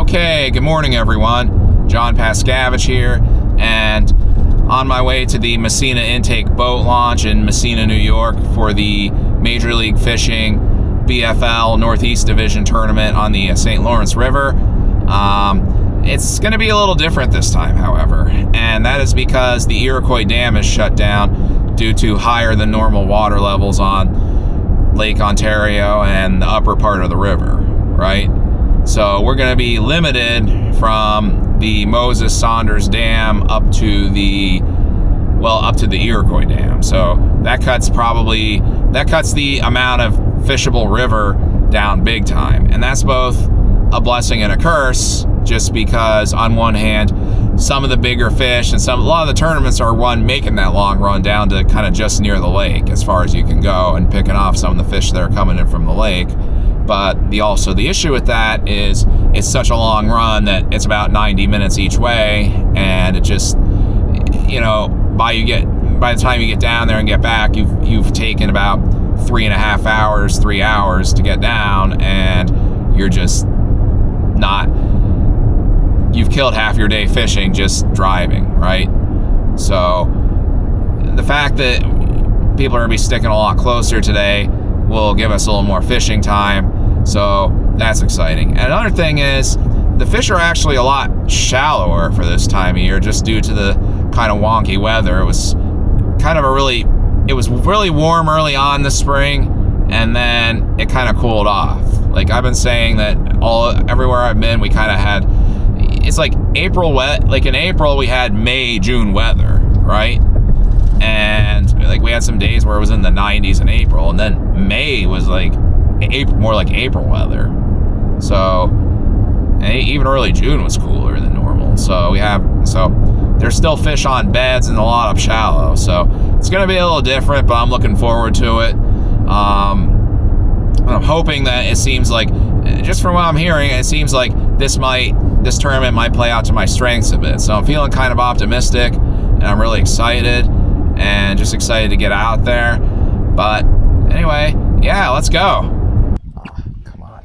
Okay, good morning everyone. John Pascavage here, and on my way to the Massena intake boat launch in Massena, New York for the Major League Fishing BFL Northeast Division tournament on the St. Lawrence River. It's going to be a little different this time, however, and that is because the Iroquois Dam is shut down due to higher than normal water levels on Lake Ontario and the upper part of the river, right? So we're going to be limited from the Moses Saunders Dam up to the Iroquois Dam. So that cuts the amount of fishable river down big time. And that's both a blessing and a curse, just because on one hand, some of the bigger fish and a lot of the tournaments are making that long run down to kind of just near the lake as far as you can go and picking off some of the fish that are coming in from the lake. But the issue with that is it's such a long run that it's about 90 minutes each way, and it just, by the time you get down there and get back, you've taken about 3 hours to get down, and you're just not, you've killed half your day fishing just driving, right? So the fact that people are gonna be sticking a lot closer today will give us a little more fishing time. So that's exciting. And another thing is, the fish are actually a lot shallower for this time of year, just due to the kind of wonky weather. It was really warm early on this spring, and then it kind of cooled off. Like I've been saying that everywhere I've been, we kind of had, it's like April wet. Like in April, we had May, June weather, right? And like we had some days where it was in the 90s in April, and then May was like more like April weather. So, and even early June was cooler than normal. So there's still fish on beds and a lot up shallow. So it's going to be a little different, but I'm looking forward to it. I'm hoping that it seems like, just from what I'm hearing, it seems like this tournament might play out to my strengths a bit. So I'm feeling kind of optimistic, and I'm really excited, and just excited to get out there. But anyway, yeah, let's go. Come on.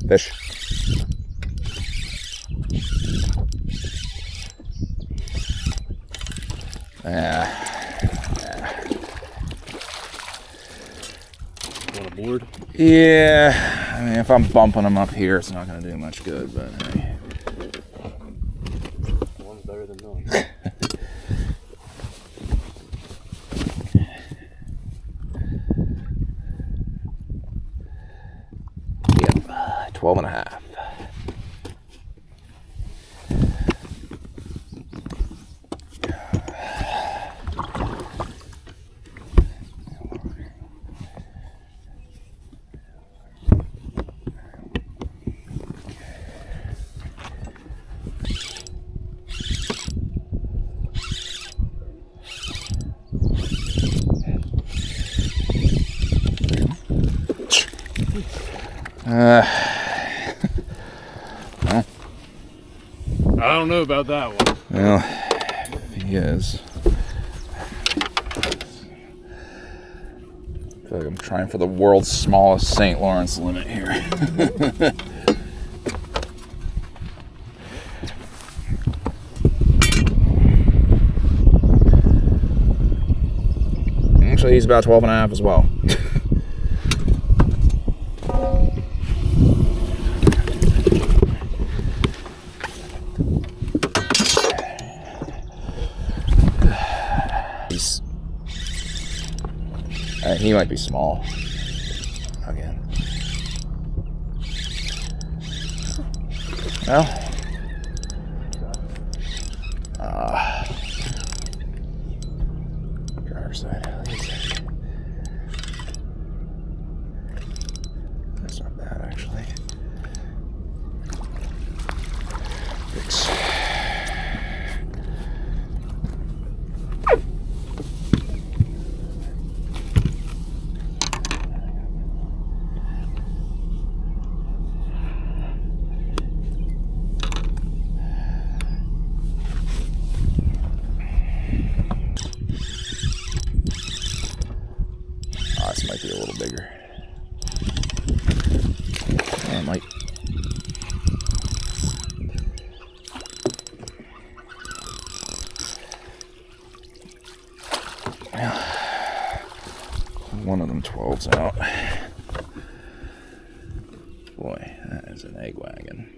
Fish. Want a board? Yeah, I mean, if I'm bumping them up here, it's not going to do much good, but hey. One's better than none. Yep, 12 and a half. Well, I don't know about that one. Well, he is. I feel like I'm trying for the world's smallest St. Lawrence limit here. Actually, he's about 12 and a half as well. He might be small again. Well, driver's side. That's not bad, actually. Fix. might be a little bigger. Yeah, it might. One of them 12's out. Boy, that is an egg wagon.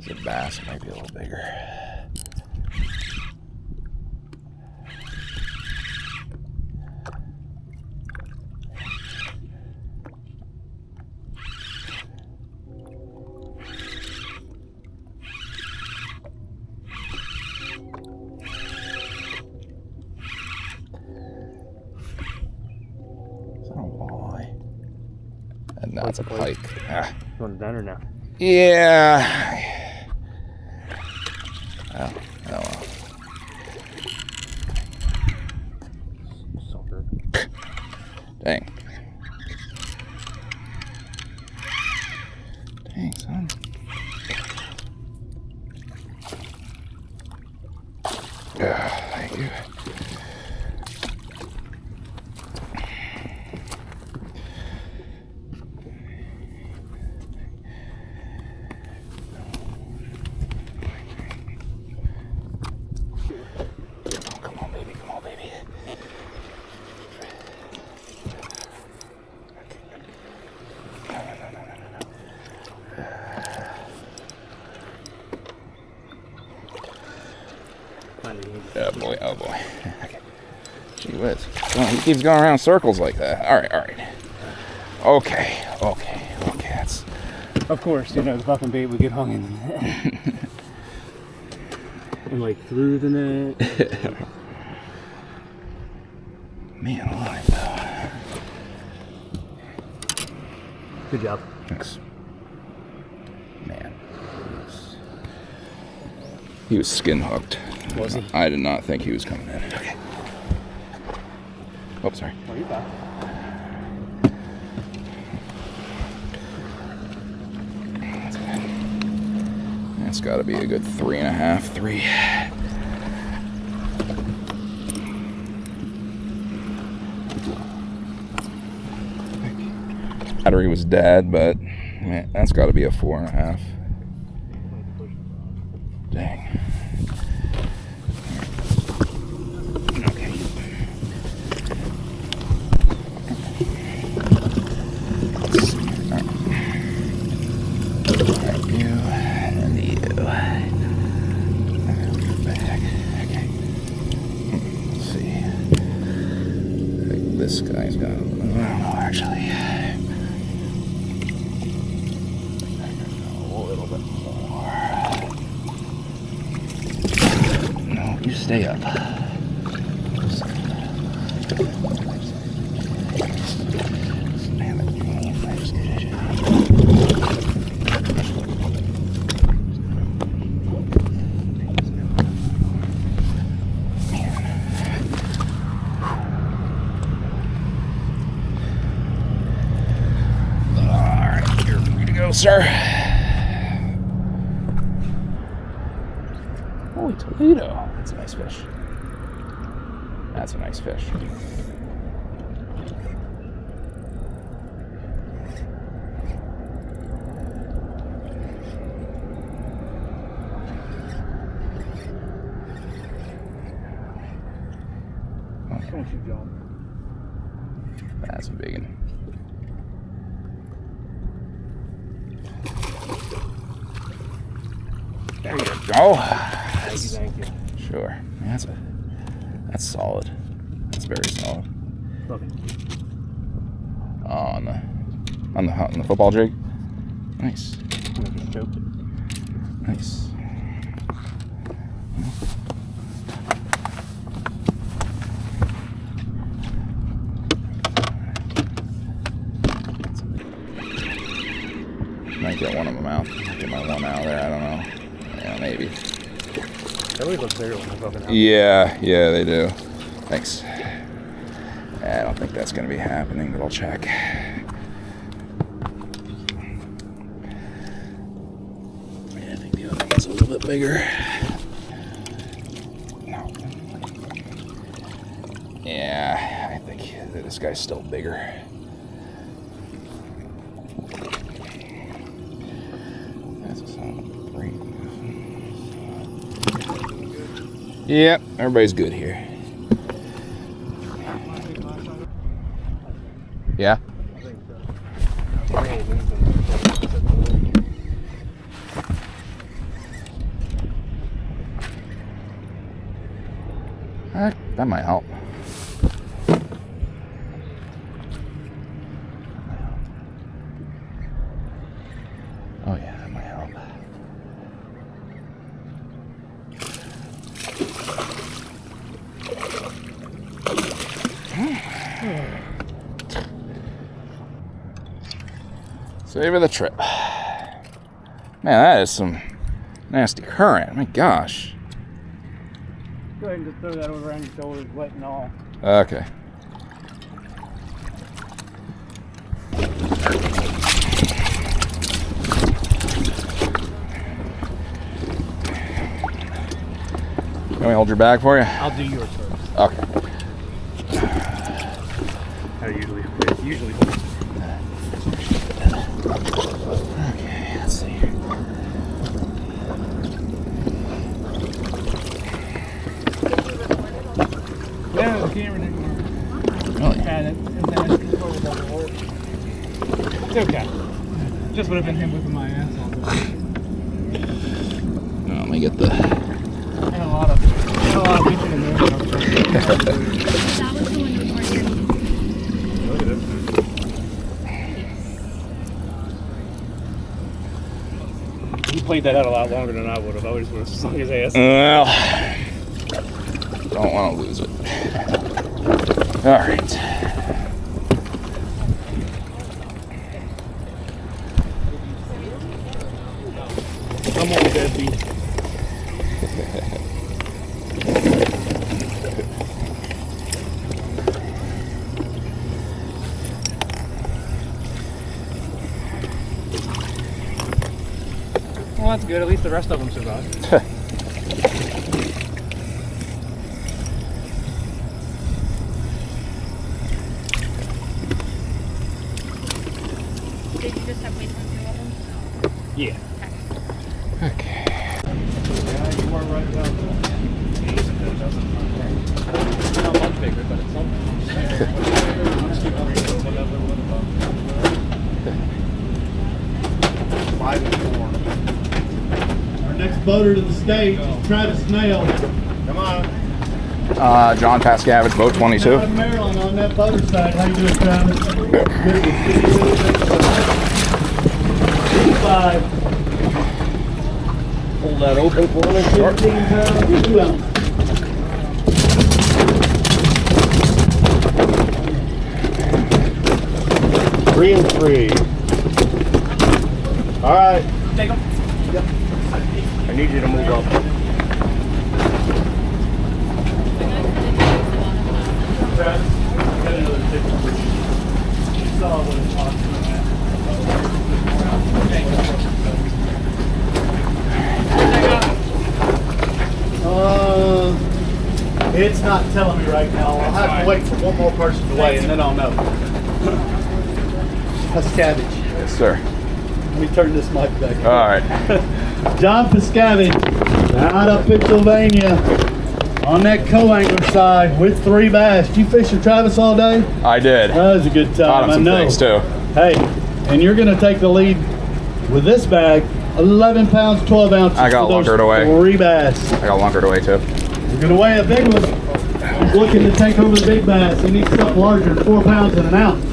The bass might be a little bigger. Is that a walleye? And that's a pike. Ah. You want it done or no? Yeah. Oh well. Dang. Dang, son. Yeah, thank you. Oh boy, oh boy. Gee whiz. Oh, he keeps going around circles like that. Alright, alright. Okay, that's... Of course, you know, the fucking bait would get hung in the net. And like through the net. Man alive, though. Good job. Thanks. Man. He was skin hooked. Was he? I did not think he was coming in. Okay. Oh, sorry. Oh, you're back. That's good. That's got to be a good 3.5, 3. Battery was dead, but man, that's got to be a 4.5. Dang. Okay. Alright, you and you. Back. Okay. Let's see. I think this guy's got. I don't know, actually. You stay up. Alright, you're free to go, sir. Holy Toledo. That's a nice fish. That's a nice fish. That's a big one. There you go. Thank you. Sure. Yeah, that's solid. That's very solid. Love it. On the football jig. Nice. Just choked it. Nice. Might get one of them out. Get my one out there. I don't know. Yeah, maybe. They always look bigger when they're fucking out. Yeah, they do. Thanks. I don't think that's going to be happening, but I'll check. Yeah, I think the other one's a little bit bigger. No. Yeah, I think this guy's still bigger. That's a solid 3. Yep, everybody's good here. Yeah? Okay. That might help. Oh yeah, that might help. Savor the trip. Man, that is some nasty current. My gosh. Go ahead and just throw that over around your shoulders, wet and all. Okay. Can we hold your bag for you? I'll do yours first. Okay. How usually Okay, let's see here. Yeah, the camera didn't work. Really? And it's okay. Just would have been him whipping my ass off. Let me get the... And a lot of bitching in there. That was the one that was here. Look at this. He played that out a lot longer than I would have. I would have sung his ass. Well, don't want to lose it. All right. Come on, deadbeat. Well, that's good. At least the rest of them survived. Did you just have weights on 2 of them? Yeah. Okay. Yeah, you were right about that. It's not much bigger, but it's something. 5 and 4. Our next boater to the stage is Travis Snail. Come on. John Pascavage, boat 22. Out of Maryland on that boater side. How you doing, Travis? Good. 5. Hold that open for me. 15 pounds. 2 ounces. Three and 3. All right. Take them. Yep. I need you to move up. It's not telling me right now. I'll have to wait for one more person to weigh and then I'll know. That's cabbage. Yes, sir. Let me turn this mic back. All right. John Pascavage, out of Pennsylvania. On that co-angler side with 3 bass. Did you fish the Travis all day? I did. That was a good Caught time, him some I know. things too. Hey, and you're gonna take the lead with this bag, 11 pounds, 12 ounces. I got for those lunkered away. 3 bass. I got lunkered away too. You're gonna weigh a big one. He's looking to take over the big bass. He needs something larger than 4 pounds and an ounce.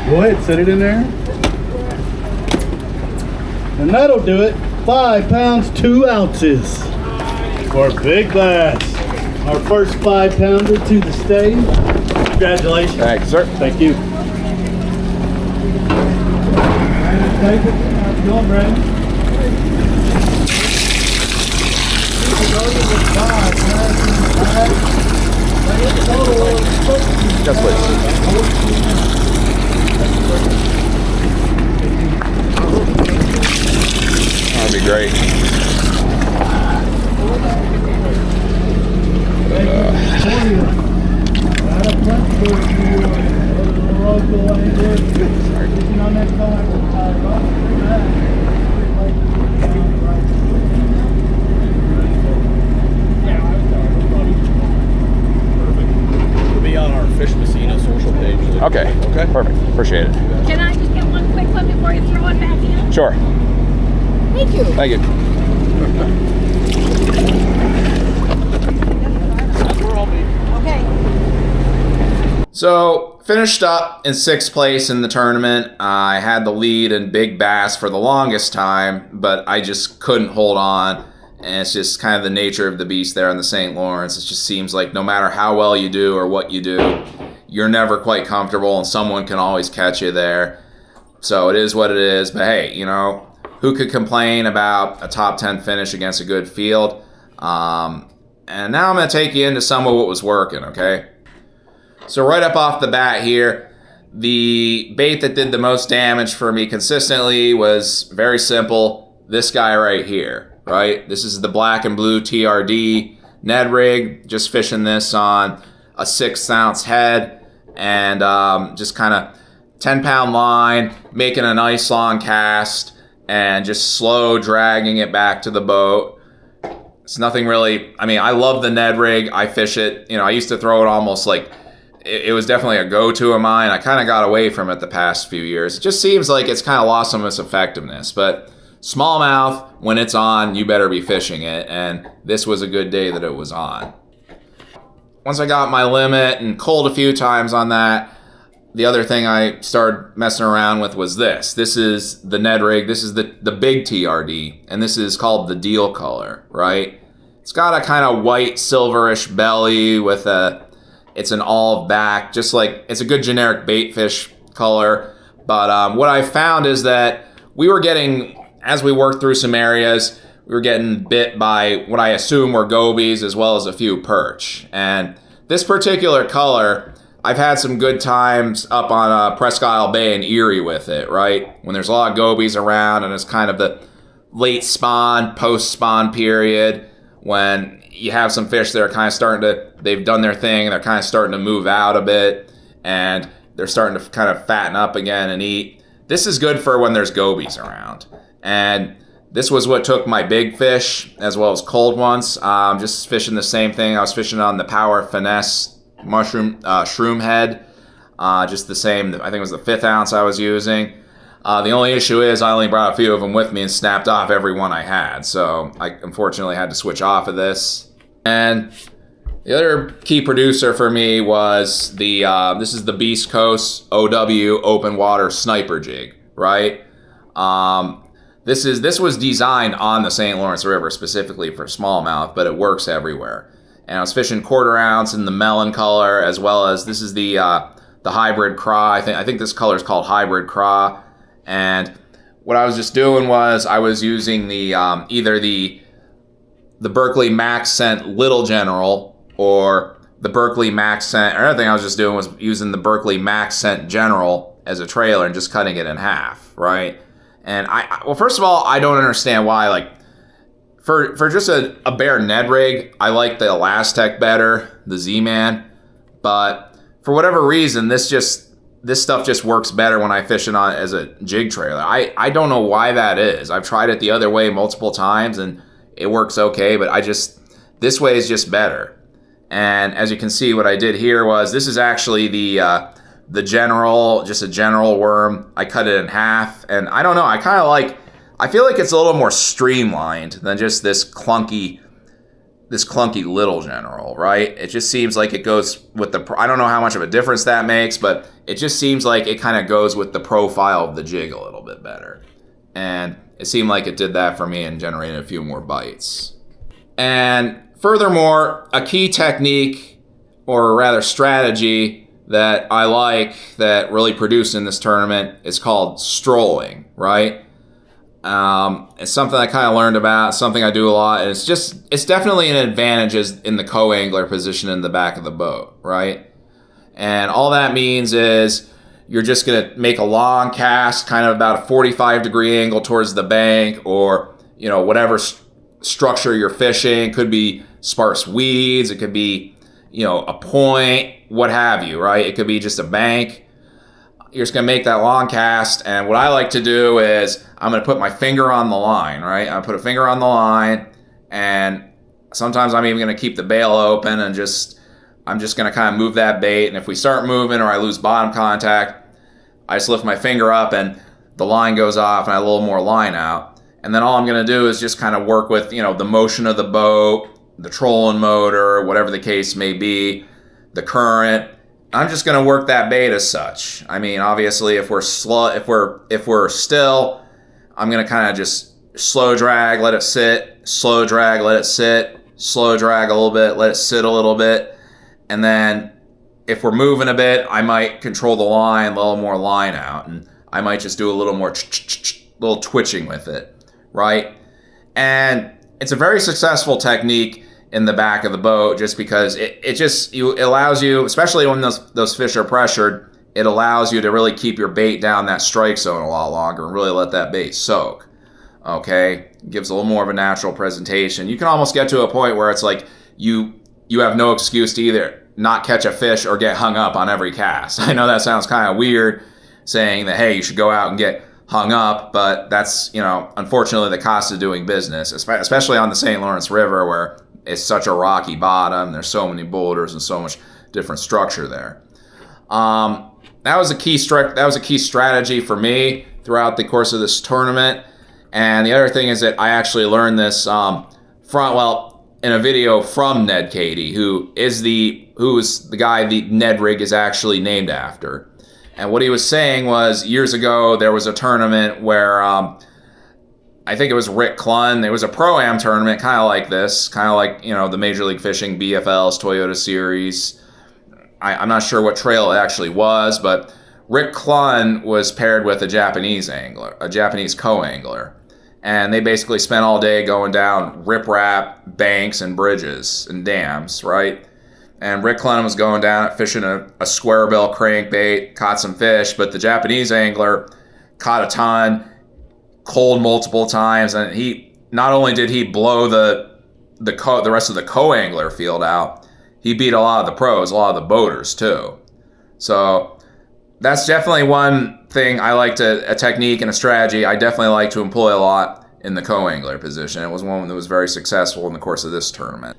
Go ahead, set it in there. And that'll do it. 5 pounds, 2 ounces for a big bass. Our first 5 pounder to the stage. Congratulations. Thanks, sir. Thank you. Take it. How's it going, Brandon? Yes, please. That'd be great. It'll be on our Fish Massena social page. Okay. Okay. Perfect. Appreciate it. Can I just get one quick one before you throw it back in? Sure. Thank you. Thank you. That's where I'll be. Okay. So, finished up in 6th place in the tournament. I had the lead in big bass for the longest time, but I just couldn't hold on. And it's just kind of the nature of the beast there in the St. Lawrence. It just seems like no matter how well you do or what you do, you're never quite comfortable and someone can always catch you there. So it is what it is. But hey, you know, who could complain about a top 10 finish against a good field? And now I'm going to take you into some of what was working, okay? So right up off the bat here, the bait that did the most damage for me consistently was very simple. This guy right here, right? This is the black and blue TRD Ned rig. Just fishing this on a 6 ounce head and just kind of 10-pound line, making a nice long cast and just slow dragging it back to the boat. It's nothing really, I mean, I love the Ned rig. I fish it, you know, I used to throw it almost like, it was definitely a go-to of mine. I kind of got away from it the past few years. It just seems like it's kind of lost some of its effectiveness. But smallmouth, when it's on, you better be fishing it. And this was a good day that it was on. Once I got my limit and culled a few times on that, the other thing I started messing around with was this. This is the Ned rig. This is the big TRD. And this is called the deal color, right? It's got a kind of white silverish belly with it's an olive back, just like, it's a good generic bait fish color. But what I found is that we were getting, as we worked through some areas, we were getting bit by what I assume were gobies as well as a few perch. And this particular color, I've had some good times up on Presque Isle Bay in Erie with it, right? When there's a lot of gobies around and it's kind of the late spawn, post-spawn period when you have some fish that are kind of starting to, they've done their thing and they're kind of starting to move out a bit and they're starting to kind of fatten up again and eat. This is good for when there's gobies around. And this was what took my big fish as well as cold ones. Just fishing the same thing. I was fishing on the Power Finesse mushroom shroom head. Just the same, I think it was the 5th ounce I was using. The only issue is I only brought a few of them with me and snapped off every one I had. So I unfortunately had to switch off of this. And the other key producer for me was the, this is the Beast Coast OW open water sniper jig, right? This was designed on the St. Lawrence River specifically for smallmouth, but it works everywhere. And I was fishing 1/4 ounce in the melon color, as well as this is the hybrid craw. I think this color is called hybrid craw. And what I was just doing was I was using the either the Berkeley Max Scent Little General or the Berkeley Max Scent. Another thing I was just doing was using the Berkeley Max Scent General as a trailer and just cutting it in half, right? And well, first of all, I don't understand why, like, for just a bare Ned rig, I like the Elastec better, the Z-Man, but for whatever reason, this stuff just works better when I fish it on as a jig trailer. I don't know why that is. I've tried it the other way multiple times and it works okay, but I just, this way is just better. And as you can see, what I did here was, this is actually the general, just a general worm. I cut it in half, and I don't know, I feel like it's a little more streamlined than just this clunky little general, right? It just seems like it goes with I don't know how much of a difference that makes, but it just seems like it kind of goes with the profile of the jig a little bit better. And it seemed like it did that for me and generated a few more bites. And furthermore, a key technique, or rather strategy, that I like that really produced in this tournament is called strolling, right? It's something I kind of learned about, something I do a lot, and it's definitely an advantage in the co-angler position in the back of the boat, right? And all that means is you're just going to make a long cast, kind of about a 45-degree angle towards the bank, or, you know, whatever structure you're fishing. It could be sparse weeds, it could be, you know, a point, what have you, right? It could be just a bank. You're just going to make that long cast, and what I like to do is I'm going to put my finger on the line, right? I put a finger on the line, and sometimes I'm even going to keep the bail open, and I'm just going to kind of move that bait, and if we start moving or I lose bottom contact, I just lift my finger up and the line goes off and I have a little more line out. And then all I'm going to do is just kind of work with, you know, the motion of the boat, the trolling motor, whatever the case may be, the current. I'm just going to work that bait as such. I mean, obviously, if we're slow, if we're still, I'm going to kind of just slow drag, let it sit, slow drag, let it sit, slow drag a little bit, let it sit a little bit, and then if we're moving a bit, I might control the line, a little more line out, and I might just do a little more little twitching with it, right? And it's a very successful technique in the back of the boat, just because it allows you, especially when those fish are pressured, it allows you to really keep your bait down that strike zone a lot longer and really let that bait soak. Okay, gives a little more of a natural presentation. You can almost get to a point where it's like you have no excuse to either not catch a fish or get hung up on every cast. I know that sounds kind of weird, saying that, hey, you should go out and get hung up, but that's, you know, unfortunately the cost of doing business, especially on the St. Lawrence River, where it's such a rocky bottom. There's so many boulders and so much different structure there. That was a key strategy for me throughout the course of this tournament. And the other thing is that I actually learned this in a video from Ned Cady, who is the guy the Ned rig is actually named after. And what he was saying was, years ago there was a tournament where I think it was Rick Clunn. It was a Pro-Am tournament, kind of like this, kind of like, you know, the Major League Fishing BFL's Toyota Series. I'm not sure what trail it actually was, but Rick Clunn was paired with a Japanese co-angler. And they basically spent all day going down riprap banks and bridges and dams, right? And Rick Clunn was going down fishing a square bill crankbait, caught some fish, but the Japanese angler caught a ton, cold multiple times, and he not only did he blow the rest of the co-angler field out, he beat a lot of the pros, a lot of the boaters too. So that's definitely one thing a technique and a strategy I definitely like to employ a lot in the co-angler position. It was one that was very successful in the course of this tournament.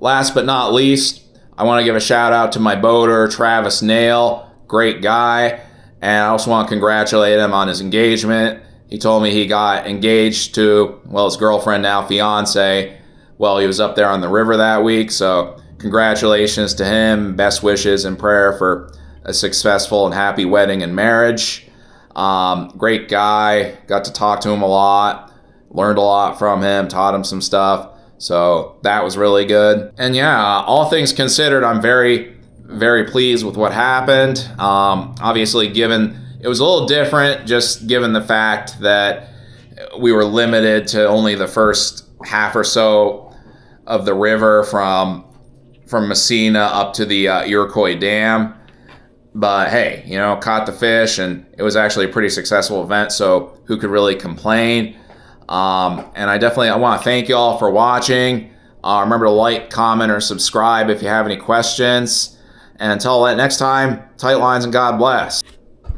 Last but not least, I want to give a shout out to my boater, Travis Nail, great guy, and I also want to congratulate him on his engagement. He told me he got engaged to, well, his girlfriend, now fiance, while he was up there on the river that week. So congratulations to him. Best wishes and prayer for a successful and happy wedding and marriage. Great guy. Got to talk to him a lot. Learned a lot from him. Taught him some stuff. So that was really good. And yeah, all things considered, I'm very, very pleased with what happened. Obviously, given it was a little different, just given the fact that we were limited to only the first half or so of the river from Massena up to the Iroquois Dam. But hey, you know, caught the fish, and it was actually a pretty successful event, so who could really complain? And I want to thank you all for watching. Remember to like, comment, or subscribe if you have any questions. And until next time, tight lines and God bless.